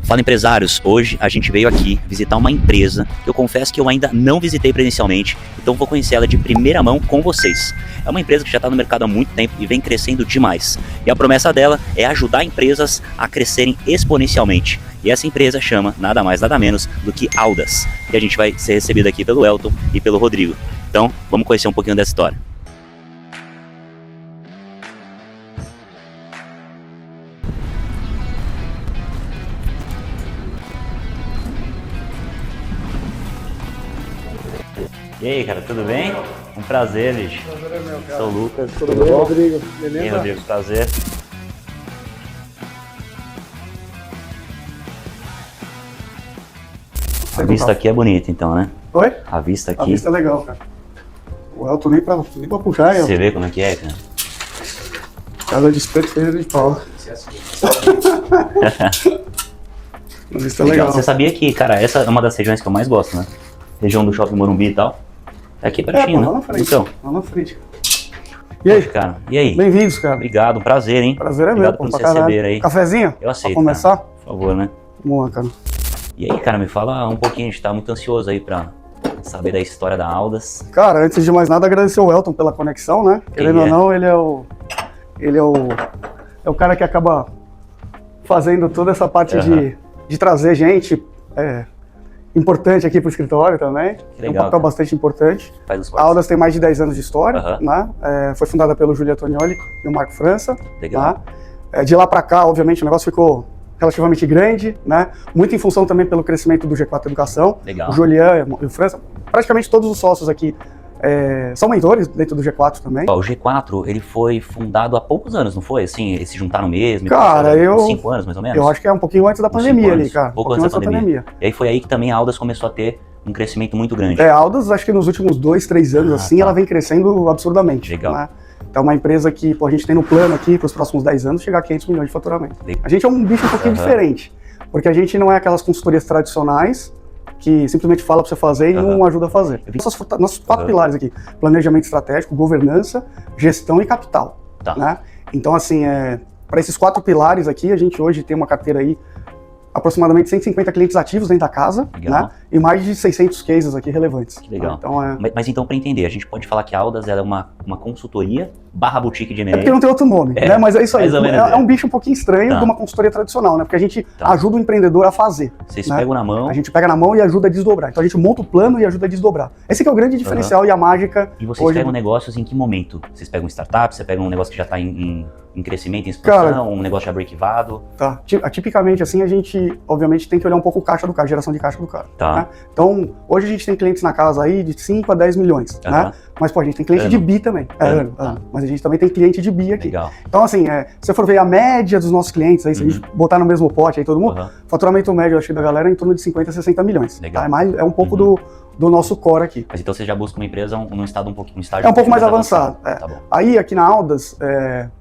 Fala, empresários, hoje a gente veio aqui visitar uma empresa que eu confesso que eu ainda não visitei presencialmente, então vou conhecer ela de primeira mão com vocês. É uma empresa que já está no mercado há muito tempo e vem crescendo demais. E a promessa dela é ajudar empresas a crescerem exponencialmente. E essa empresa chama nada mais nada menos do que Audas, que a gente vai ser recebido aqui pelo Elton e pelo Rodrigo. Então vamos conhecer um pouquinho dessa história. E aí, cara, tudo bem? Um prazer, bicho. Prazer é meu, cara. Sou o Lucas. Tudo bem, Rodrigo? Beleza? E aí, Rodrigo, prazer. A vista aqui é bonita, então, né? Oi? A vista aqui. A vista é legal, cara. O Elton nem pra puxar, Você vê como é que é, cara? Casa de espeto feita de pau. A vista é legal. Você sabia que, cara, essa é uma das regiões que eu mais gosto, né? Região do Shopping Morumbi e tal. É aqui pertinho, lá né? na frente. Então. Lá na frente. E aí? Cara, e aí? Bem-vindos, cara. Obrigado, um prazer, hein? Prazer é meu. Obrigado por nos receber aí. Cafezinho? Eu aceito, Pra começar? cara, por favor, né? Vamos lá, cara. E aí, cara, me fala um pouquinho, a gente tá muito ansioso aí pra saber da história da Audas. Cara, antes de mais nada, agradecer o Elton pela conexão, né? Querendo ou não, ele é o cara que acaba fazendo toda essa parte de trazer gente importante aqui pro escritório também. Que legal, é um papel bastante importante. A Audas tem mais de 10 anos de história, né? Foi fundada pelo Júlio Antonioli e o Marco França. Legal. Né? De lá para cá, obviamente, o negócio ficou relativamente grande, né? Muito em função também pelo crescimento do G4 Educação. Legal. O Julian e o França, praticamente todos os sócios aqui são mentores dentro do G4 também. O G4, ele foi fundado há poucos anos, não foi? Assim, eles se juntaram mesmo? Cara, uns 5 anos, mais ou menos? Eu acho que é um pouquinho antes da pandemia ali, cara. Pouco antes da pandemia. E aí foi aí que também a Audas começou a ter um crescimento muito grande. A Audas, acho que nos últimos 2, 3 anos, ela vem crescendo absurdamente. Legal. Né? Então, é uma empresa que a gente tem no plano aqui, para os próximos 10 anos, chegar a 500 milhões de faturamento. A gente é um bicho um pouquinho diferente, porque a gente não é aquelas consultorias tradicionais que simplesmente fala para você fazer e não ajuda a fazer. Nossos 4 pilares aqui: planejamento estratégico, governança, gestão e capital. Tá. Né? Então, assim, para esses 4 pilares aqui, a gente hoje tem uma carteira aí, aproximadamente 150 clientes ativos dentro da casa, né? E mais de 600 cases aqui relevantes. Que legal. Então, Mas então, para entender, a gente pode falar que a Audas ela é uma consultoria barra boutique de M&A? É porque não tem outro nome, né? Mas é isso aí. É um bicho um pouquinho estranho de uma consultoria tradicional, né? Porque a gente ajuda o empreendedor a fazer. Vocês pegam na mão. A gente pega na mão e ajuda a desdobrar. Então a gente monta o plano e ajuda a desdobrar. Esse que é o grande diferencial e a mágica. E vocês pegam negócios em que momento? Vocês pegam startup, você pega um negócio que já está em crescimento, em expansão, um negócio já break-evado? Tá. Tipicamente, assim, a gente, obviamente, tem que olhar um pouco o caixa do cara, geração de caixa do cara. Tá. Né? Então, hoje a gente tem clientes na casa aí de 5 a 10 milhões, né? Mas, a gente tem cliente de bi também. Ano. Mas a gente também tem cliente de bi aqui. Legal. Então, assim, se você for ver a média dos nossos clientes, aí, se a gente botar no mesmo pote aí todo mundo, faturamento médio, acho que da galera é em torno de 50 a 60 milhões. Legal. Tá? É um pouco do nosso core aqui. Mas então você já busca uma empresa num estágio um pouquinho mais avançado. Tá bom. Aí, aqui na Audas,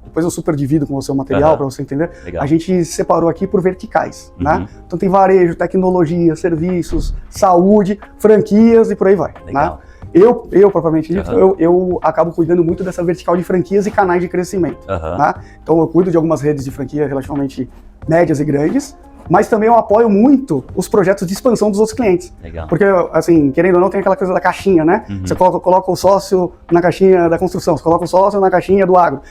depois eu super divido com você o material para você entender. Legal. A gente separou aqui por verticais, né? Então tem varejo, tecnologia, serviços, saúde, franquias e por aí vai. Legal. Né? Eu propriamente dito, eu acabo cuidando muito dessa vertical de franquias e canais de crescimento. Né? Então eu cuido de algumas redes de franquia relativamente médias e grandes, mas também eu apoio muito os projetos de expansão dos outros clientes. Legal. Porque, assim, querendo ou não, tem aquela coisa da caixinha, né? Você coloca o sócio na caixinha da construção, você coloca o sócio na caixinha do agro.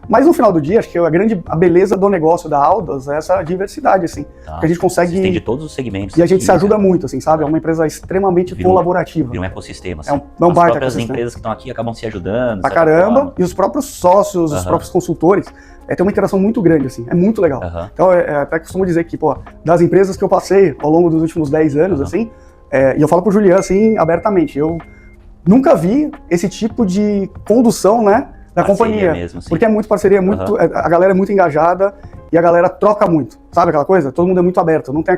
Mas no final do dia, acho que a beleza do negócio da Audas é essa diversidade, assim. Que a gente consegue... Tem de todos os segmentos. E a gente se ajuda muito, assim, sabe? É uma empresa extremamente colaborativa. Vira um ecossistema, assim. É um As baita próprias ecossistema. empresas que estão aqui acabam se ajudando. Pra caramba. E os próprios sócios, os próprios consultores, tem uma interação muito grande, assim. É muito legal. Então, até costumo dizer que, das empresas que eu passei ao longo dos últimos 10 anos, assim, e eu falo pro Julian, assim, abertamente, eu nunca vi esse tipo de condução, né, da companhia. Mesmo, porque é muito parceria, a galera é muito engajada e a galera troca muito, sabe aquela coisa? Todo mundo é muito aberto, não tem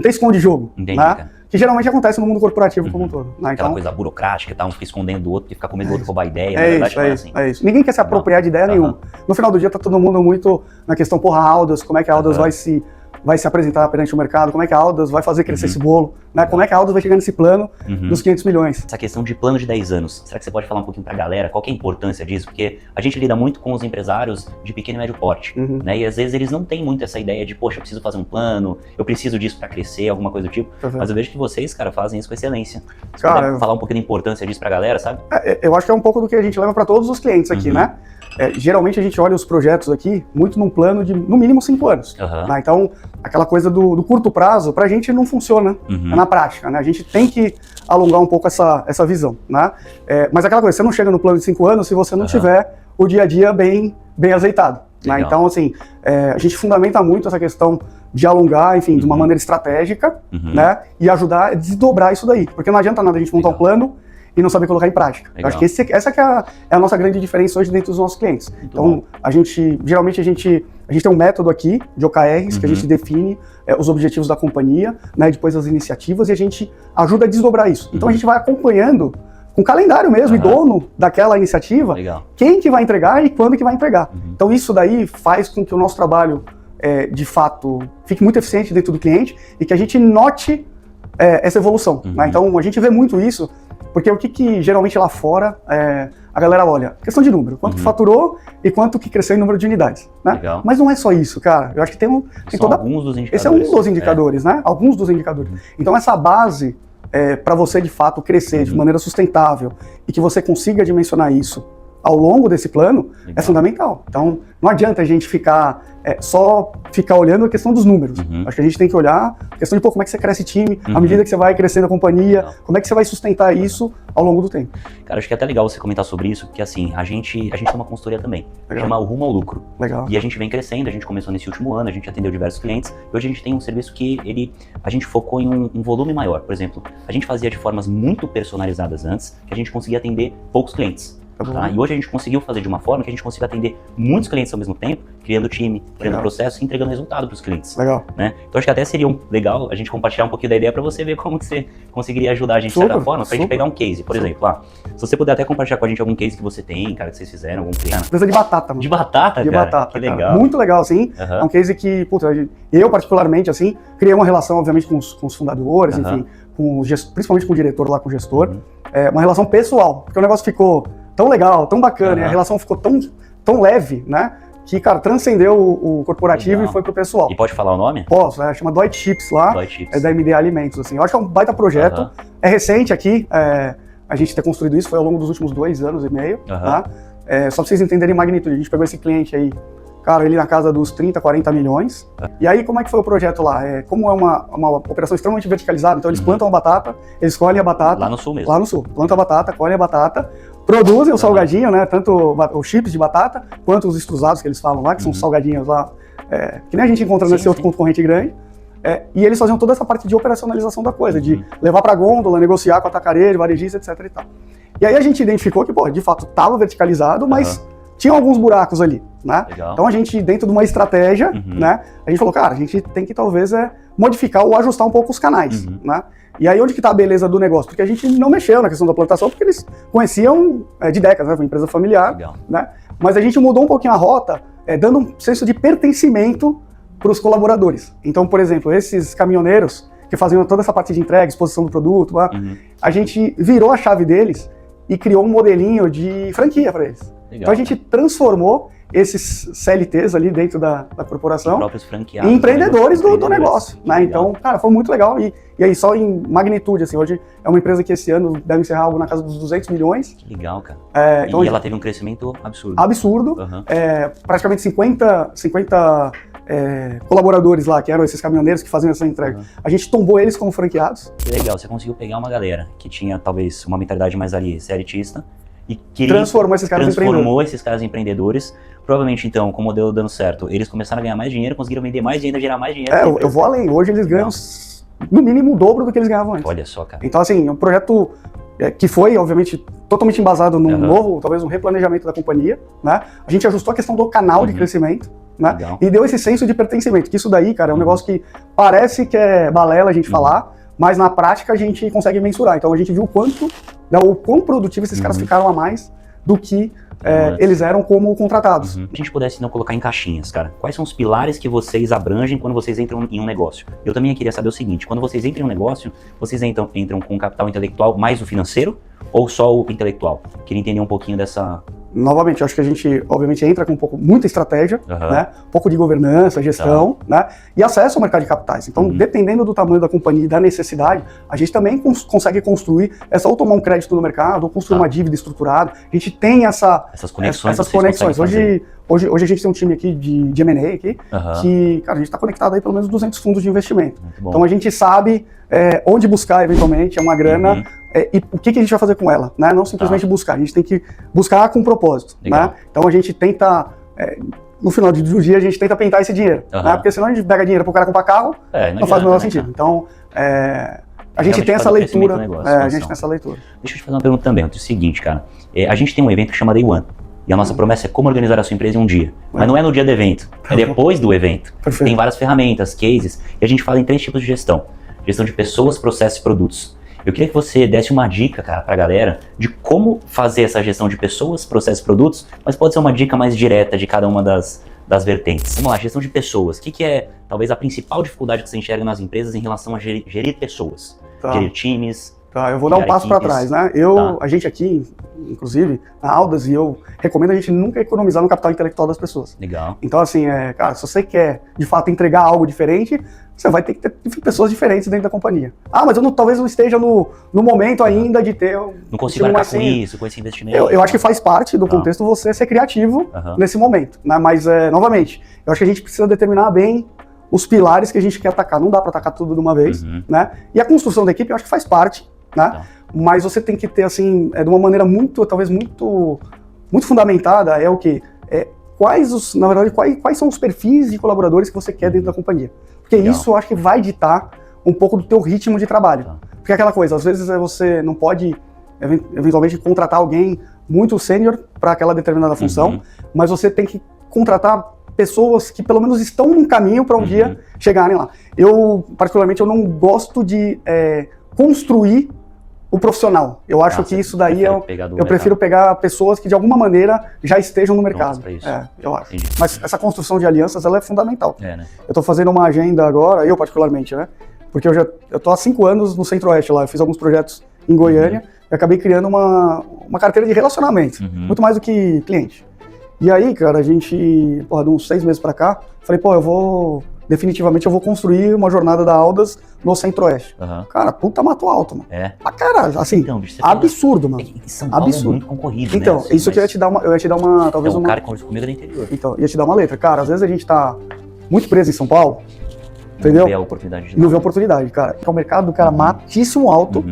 esconde-jogo, Entendi, né? cara. Que geralmente acontece no mundo corporativo como um todo. Né? Aquela então, coisa burocrática, um fica escondendo do outro, que fica com medo do outro roubar ideia, é isso. Ninguém quer se apropriar de ideia nenhuma. No final do dia tá todo mundo muito na questão, Audas, como é que a Audas vai se vai se apresentar perante o mercado, como é que a Aldas vai fazer crescer esse bolo, né? Como é que a Aldas vai chegar nesse plano dos 500 milhões. Essa questão de plano de 10 anos, será que você pode falar um pouquinho pra galera? Qual que é a importância disso? Porque a gente lida muito com os empresários de pequeno e médio porte, né? E às vezes eles não têm muito essa ideia de, poxa, eu preciso fazer um plano, eu preciso disso pra crescer, alguma coisa do tipo. Mas eu vejo que vocês, cara, fazem isso com excelência. Você pode falar um pouquinho da importância disso pra galera, sabe? Eu acho que é um pouco do que a gente leva pra todos os clientes aqui, né? Geralmente a gente olha os projetos aqui muito num plano de, no mínimo, 5 anos. Né? Então, aquela coisa do curto prazo, pra gente não funciona na prática, né? A gente tem que alongar um pouco essa visão, né? Mas aquela coisa, você não chega no plano de 5 anos se você não tiver o dia a dia bem azeitado. Né? Então, assim, a gente fundamenta muito essa questão de alongar, enfim, de uma maneira estratégica, né? E ajudar a desdobrar isso daí. Porque não adianta nada a gente montar um plano e não saber colocar em prática. Eu acho que essa que é a nossa grande diferença hoje dentro dos nossos clientes. Então, geralmente a gente tem um método aqui de OKRs, que a gente define os objetivos da companhia, né, depois as iniciativas, e a gente ajuda a desdobrar isso. Então a gente vai acompanhando com calendário mesmo, e dono daquela iniciativa, quem que vai entregar e quando que vai entregar. Então isso daí faz com que o nosso trabalho, de fato, fique muito eficiente dentro do cliente e que a gente note essa evolução. Né? Então a gente vê muito isso, porque o que geralmente lá fora a galera olha? Questão de número, quanto que faturou e quanto que cresceu em número de unidades. Né? Mas não é só isso, cara. Eu acho que tem alguns dos indicadores. Esse é um dos indicadores, né? Alguns dos indicadores. Então essa base, para você de fato crescer de maneira sustentável e que você consiga dimensionar isso ao longo desse plano, é fundamental. Então, não adianta a gente só ficar olhando a questão dos números. Acho que a gente tem que olhar a questão de como é que você cresce time, à medida que você vai crescendo a companhia, como é que você vai sustentar isso ao longo do tempo. Cara, acho que é até legal você comentar sobre isso, porque assim, a gente tem uma consultoria também, chama o Rumo ao Lucro. E a gente vem crescendo, a gente começou nesse último ano, a gente atendeu diversos clientes, e hoje a gente tem um serviço que a gente focou em um volume maior. Por exemplo, a gente fazia de formas muito personalizadas antes, que a gente conseguia atender poucos clientes. E hoje a gente conseguiu fazer de uma forma que a gente consiga atender muitos clientes ao mesmo tempo, criando time, criando processo e entregando resultado para os clientes. Né? Então acho que até seria legal a gente compartilhar um pouquinho da ideia para você ver como que você conseguiria ajudar a gente de certa forma, para a gente pegar um case, por exemplo. Se você puder até compartilhar com a gente algum case que você tem, cara, que vocês fizeram, algum cliente. Empresa de batata, mano. De batata, de cara? Batata, que legal. Cara. Muito legal, sim. É um case que, eu particularmente, assim, criei uma relação, obviamente, com os fundadores, enfim, principalmente com o diretor lá, com o gestor, uma relação pessoal, porque o negócio ficou tão legal, tão bacana, e a relação ficou tão leve, né? Que, cara, transcendeu o corporativo e foi pro pessoal. E pode falar o nome? Posso, chama Dwight Chips lá, é da MDA Alimentos, assim. Eu acho que é um baita projeto, é recente aqui, a gente ter construído isso, foi ao longo dos últimos 2 anos e meio, tá? Só pra vocês entenderem a magnitude, a gente pegou esse cliente aí, cara, ele na casa dos 30, 40 milhões. E aí, como é que foi o projeto lá? Como é uma operação extremamente verticalizada, então eles plantam a batata, eles colhem a batata. Lá no sul mesmo. Lá no sul. Plantam a batata, colhem a batata, produzem o salgadinho, né? Tanto os chips de batata, quanto os extrusados que eles falam lá, que são salgadinhos lá, que nem a gente encontra nesse outro concorrente grande. E eles faziam toda essa parte de operacionalização da coisa, de levar pra gôndola, negociar com a atacarejo, varejista, etc e tal. E aí a gente identificou que, de fato, estava verticalizado, mas tinha alguns buracos ali, né? Então a gente, dentro de uma estratégia, né, a gente falou, cara, a gente tem que talvez modificar ou ajustar um pouco os canais, né? E aí onde que tá a beleza do negócio? Porque a gente não mexeu na questão da plantação, porque eles conheciam de décadas, né? Foi uma empresa familiar, né? Mas a gente mudou um pouquinho a rota, dando um senso de pertencimento para os colaboradores. Então, por exemplo, esses caminhoneiros que faziam toda essa parte de entrega, exposição do produto, a gente virou a chave deles e criou um modelinho de franquia para eles. Então a gente transformou esses CLTs ali dentro da corporação em empreendedores do negócio, né? Então, cara, foi muito legal e aí só em magnitude, assim, hoje é uma empresa que esse ano deve encerrar algo na casa dos 200 milhões. Que legal, cara. Então, e ela teve um crescimento absurdo. Absurdo. Praticamente 50 colaboradores lá, que eram esses caminhoneiros que faziam essa entrega. A gente tombou eles como franqueados. Que legal, você conseguiu pegar uma galera que tinha talvez uma mentalidade mais ali CLTista e transformou esses caras em empreendedores. Provavelmente, então, com o modelo dando certo, eles começaram a ganhar mais dinheiro, conseguiram vender mais e ainda gerar mais dinheiro. Eu vou além. Hoje eles ganham, no mínimo, o dobro do que eles ganhavam antes. Olha só, cara. Então, assim, é um projeto que foi, obviamente, totalmente embasado num novo, talvez um replanejamento da companhia, né? A gente ajustou a questão do canal de crescimento, né? E deu esse senso de pertencimento, que isso daí, cara, é um negócio que parece que é balela a gente falar, mas na prática a gente consegue mensurar. Então a gente viu o quão produtivo esses caras ficaram a mais do que eles eram como contratados. Se a gente pudesse não colocar em caixinhas, cara, quais são os pilares que vocês abrangem quando vocês entram em um negócio? Eu também queria saber o seguinte, quando vocês entram em um negócio, vocês entram com capital intelectual mais o financeiro ou só o intelectual? Queria entender um pouquinho dessa... Novamente, acho que a gente, obviamente, entra com muita estratégia, né? Um pouco de governança, gestão, né? E acesso ao mercado de capitais. Então, dependendo do tamanho da companhia e da necessidade, a gente também consegue construir, ou tomar um crédito no mercado, ou construir uma dívida estruturada. A gente tem essas conexões. Hoje a gente tem um time aqui de M&A aqui, que, cara, a gente está conectado aí pelo menos 200 fundos de investimento. Então, a gente sabe onde buscar, eventualmente, uma grana, e o que a gente vai fazer com ela, né? Não simplesmente buscar, a gente tem que buscar com propósito, né? Então a gente tenta, no final do dia, a gente tenta pintar esse dinheiro, né? Porque senão a gente pega dinheiro para o cara comprar carro, não faz o menor sentido. Então, a gente tem essa leitura, a gente tem essa leitura. Deixa eu te fazer uma pergunta também, é o seguinte, cara, a gente tem um evento que chama Day One, e a nossa promessa é como organizar a sua empresa em um dia. Mas não é no dia do evento, é depois do evento. Perfeito. Tem várias ferramentas, cases, e a gente fala em 3 tipos de gestão. Gestão de pessoas, processos e produtos. Eu queria que você desse uma dica, cara, pra galera de como fazer essa gestão de pessoas, processos e produtos, mas pode ser uma dica mais direta de cada uma das vertentes. Vamos lá, gestão de pessoas. O que é, talvez, a principal dificuldade que você enxerga nas empresas em relação a gerir pessoas? Gerir times... eu vou dar um passo para trás, né? A gente aqui, inclusive, na Audas, e eu recomendo a gente nunca economizar no capital intelectual das pessoas. Legal. Então, assim, cara, se você quer, de fato, entregar algo diferente, você vai ter que ter pessoas diferentes dentro da companhia. Mas eu talvez não esteja no momento ainda de ter... Não consigo arcar com isso, com esse investimento. Eu acho que faz parte do contexto você ser criativo nesse momento, né? Mas, novamente, eu acho que a gente precisa determinar bem os pilares que a gente quer atacar. Não dá para atacar tudo de uma vez, né? E a construção da equipe, eu acho que faz parte, né? Mas você tem que ter, assim, de uma maneira talvez muito fundamentada, o quê? Quais são os perfis de colaboradores que você quer dentro da companhia? Porque isso eu acho que vai ditar um pouco do teu ritmo de trabalho. Porque é aquela coisa, às vezes você não pode, eventualmente, contratar alguém muito sênior para aquela determinada função, mas você tem que contratar pessoas que pelo menos estão num caminho para um dia chegarem lá. Particularmente, eu não gosto de construir o profissional. Eu acho que isso daí eu prefiro pegar pessoas que de alguma maneira já estejam no mercado. Eu acho. Entendi. Mas essa construção de alianças, ela é fundamental. Né? Eu tô fazendo uma agenda agora, eu particularmente, né? Porque eu tô há 5 anos no Centro-Oeste lá, eu fiz alguns projetos em Goiânia e acabei criando uma carteira de relacionamento, muito mais do que cliente. E aí, cara, a gente, de uns 6 meses pra cá, falei, definitivamente eu vou construir uma jornada da Audas no Centro-Oeste. Cara, puta mato alto, mano. Pra caralho, assim, então, absurdo, mano. São Paulo é muito concorrido, então, né? Isso que eu ia te dar uma, talvez uma... O cara que conversa comigo é do interior. Então, ia te dar uma letra. Cara, às vezes a gente tá muito preso em São Paulo, entendeu? Não vê a oportunidade. Não vê a oportunidade, cara. É um mercado do cara matíssimo alto,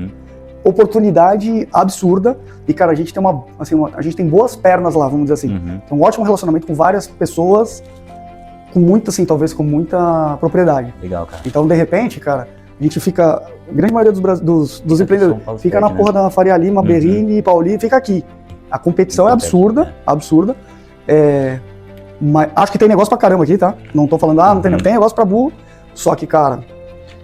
oportunidade absurda, e, cara, a gente tem a gente tem boas pernas lá, vamos dizer assim. Tem um ótimo relacionamento com várias pessoas, com muita, assim, talvez com muita propriedade. Legal, cara. Então, de repente, cara, a gente fica, a grande maioria dos empreendedores fica na porra da Faria Lima, Berrini, Paulista, fica aqui. A competição é absurda, absurda. Mas acho que tem negócio pra caramba aqui, tá? Não tô falando, não tem, tem negócio pra burro, só que, cara,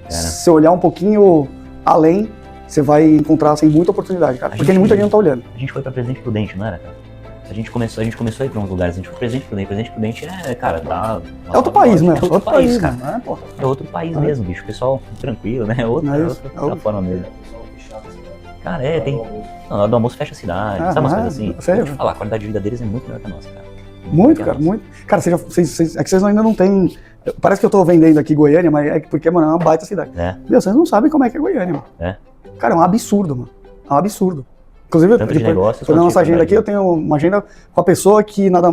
se você olhar um pouquinho além, você vai encontrar, assim, muita oportunidade, cara. Porque muita gente não tá olhando. A gente foi pra Presidente Prudente, não era, cara? A gente começou a ir pra uns lugares, a gente foi Presidente Prudente cara, tá... É outro país, né? É outro país, cara. É outro país mesmo, bicho. O pessoal tranquilo, né? É outra forma mesmo. Cara, tem... Não, na hora do almoço fecha a cidade, sabe umas coisas assim? Sério? Vou te falar, a qualidade de vida deles é muito melhor que a nossa, cara. Muito, cara, muito. Cara, é que vocês ainda não têm... Parece que eu tô vendendo aqui Goiânia, mas é porque, mano, é uma baita cidade. Meu, vocês não sabem como é que é Goiânia, mano. Cara, é um absurdo, mano. É um absurdo. Inclusive, na nossa agenda aqui, eu tenho uma agenda com a pessoa que nada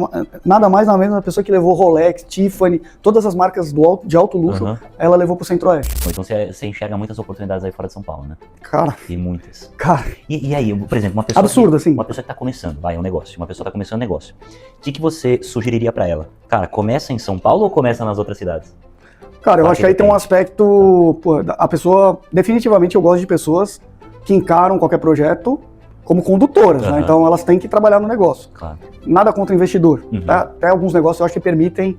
mais nada menos, a pessoa que levou Rolex, Tiffany, todas as marcas de alto luxo, ela levou pro Centro-Oeste. Então você enxerga muitas oportunidades aí fora de São Paulo, né? Cara. E muitas. Cara. E aí, por exemplo, uma pessoa... Absurdo, assim. Uma pessoa que tá começando, um negócio. Uma pessoa tá começando um negócio. O que você sugeriria pra ela? Cara, começa em São Paulo ou começa nas outras cidades? Cara, eu acho que aí tem um aspecto... a pessoa... Definitivamente eu gosto de pessoas que encaram qualquer projeto como condutoras, né? Então elas têm que trabalhar no negócio. Claro. Nada contra investidor. Tá? Até alguns negócios eu acho que permitem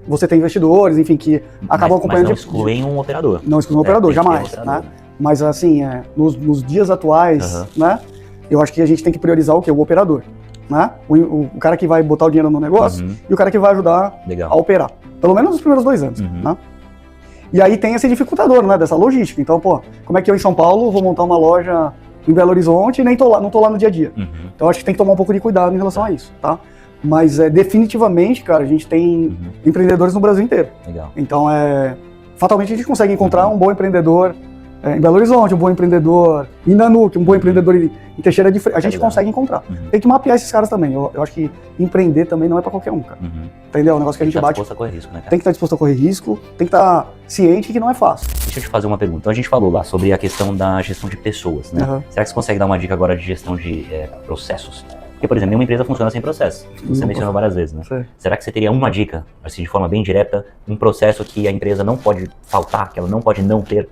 você ter investidores, enfim, que acabam acompanhando... Mas não excluem um operador. Não excluem um operador, jamais. Né? Mas assim, nos dias atuais, né? eu acho que a gente tem que priorizar o quê? O operador, né? O cara que vai botar o dinheiro no negócio e o cara que vai ajudar a operar. Pelo menos nos primeiros 2 anos, né? E aí tem esse dificultador, né, dessa logística. Então, pô, como é que eu em São Paulo vou montar uma loja em Belo Horizonte e nem não tô lá no dia a dia? Então acho que tem que tomar um pouco de cuidado em relação a isso, tá? Mas definitivamente, cara, a gente tem empreendedores no Brasil inteiro. Legal. Então, fatalmente a gente consegue encontrar um bom empreendedor em Belo Horizonte, um bom empreendedor em Nanuque, um bom empreendedor em Teixeira de Freitas. A gente consegue encontrar. Tem que mapear esses caras também. Eu acho que empreender também não é pra qualquer um, cara. Entendeu? É um negócio que a gente bate. Tem que estar disposto a correr risco, né, cara? Tem que estar disposto a correr risco, tem que estar ciente que não é fácil. Deixa eu te fazer uma pergunta. Então a gente falou lá sobre a questão da gestão de pessoas, né? Será que você consegue dar uma dica agora de gestão de processos? Porque, por exemplo, nenhuma empresa funciona sem processo. Você mencionou várias vezes, né? Sim. Será que você teria uma dica, assim, de forma bem direta, um processo que a empresa não pode faltar, que ela não pode não ter?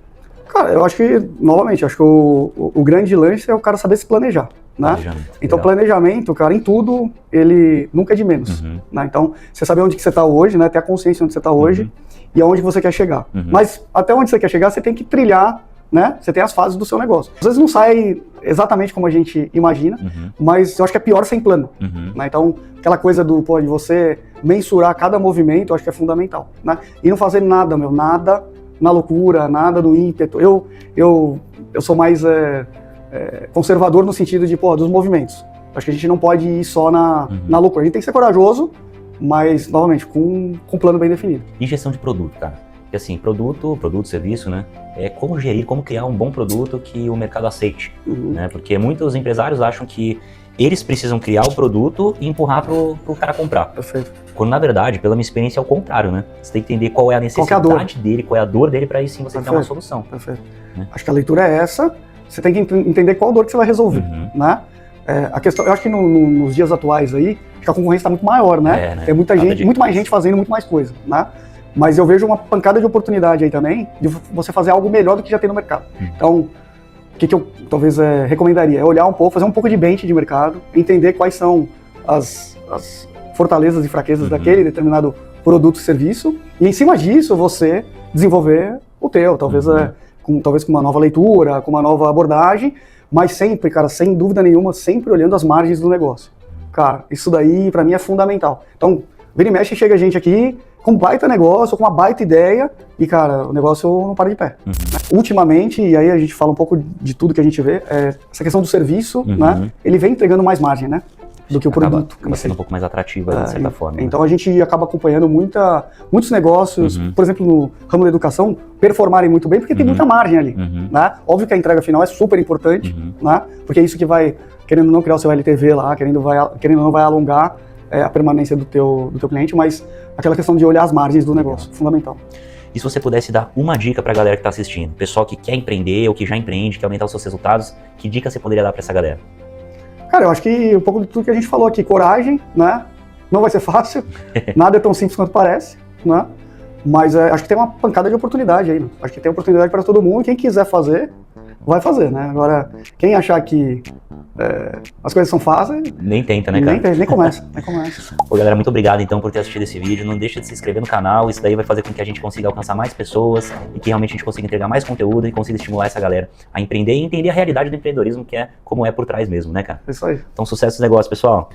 Cara, eu acho que, novamente, acho que o grande lance é o cara saber se planejar, né? Então, planejamento, cara, em tudo, ele nunca é de menos, né? Então, você saber onde que você está hoje, né? Ter a consciência onde você está hoje e aonde você quer chegar. Mas até onde você quer chegar, você tem que trilhar, né? Você tem as fases do seu negócio. Às vezes não sai exatamente como a gente imagina, mas eu acho que é pior sem plano, né? Então, aquela coisa de você mensurar cada movimento, eu acho que é fundamental, né? E não fazer nada, nada na loucura, nada no ímpeto. Eu sou mais conservador no sentido de, dos movimentos. Acho que a gente não pode ir só na loucura. A gente tem que ser corajoso, mas, novamente, com um plano bem definido. E gestão de produto, cara? Porque assim, produto, serviço, né? É como gerir, como criar um bom produto que o mercado aceite, né? Porque muitos empresários acham que eles precisam criar o produto e empurrar pro cara comprar. Perfeito. Quando, na verdade, pela minha experiência, é o contrário, né? Você tem que entender qual é a necessidade dele, qual é a dor dele, para aí sim você ter uma solução. Perfeito. Né? Acho que a leitura é essa, você tem que entender qual dor que você vai resolver, né? A questão, eu acho que nos dias atuais aí, acho que a concorrência está muito maior, né? Tem muita gente, muito mais gente fazendo muito mais coisa, né? Mas eu vejo uma pancada de oportunidade aí também, de você fazer algo melhor do que já tem no mercado. Então, o que eu talvez recomendaria? É olhar um pouco, fazer um pouco de bench de mercado, entender quais são as fortalezas e fraquezas daquele determinado produto ou serviço, e em cima disso você desenvolver o teu, talvez com uma nova leitura, com uma nova abordagem, mas sempre, cara, sem dúvida nenhuma, sempre olhando as margens do negócio. Cara, isso daí pra mim é fundamental. Então, vira e mexe, chega gente aqui com um baita negócio, com uma baita ideia, e, cara, o negócio não para de pé. Ultimamente, e aí a gente fala um pouco de tudo que a gente vê, essa questão do serviço, né, ele vem entregando mais margem, né, do que o produto. Acaba sendo um pouco mais atrativa, de certa forma. Então a gente acaba acompanhando muitos negócios, por exemplo, no ramo da educação, performarem muito bem, porque tem muita margem ali, né? Óbvio que a entrega final é super importante, né, porque é isso que vai, querendo ou não, criar o seu LTV lá, querendo ou não, vai alongar a permanência do teu cliente, mas aquela questão de olhar as margens do negócio, fundamental. E se você pudesse dar uma dica pra galera que tá assistindo, pessoal que quer empreender ou que já empreende, quer aumentar os seus resultados, que dica você poderia dar pra essa galera? Cara, eu acho que um pouco de tudo que a gente falou aqui, coragem, né? Não vai ser fácil, nada é tão simples quanto parece, né? Mas acho que tem uma pancada de oportunidade aí, né? Acho que tem oportunidade para todo mundo, quem quiser fazer, vai fazer, né? Agora, quem achar que as coisas são fáceis... Nem tenta, né, cara? Nem começa. Pô, galera, muito obrigado, então, por ter assistido esse vídeo. Não deixa de se inscrever no canal. Isso daí vai fazer com que a gente consiga alcançar mais pessoas e que realmente a gente consiga entregar mais conteúdo e consiga estimular essa galera a empreender e entender a realidade do empreendedorismo, que é como é por trás mesmo, né, cara? Isso aí. Então, sucesso nos negócios, pessoal.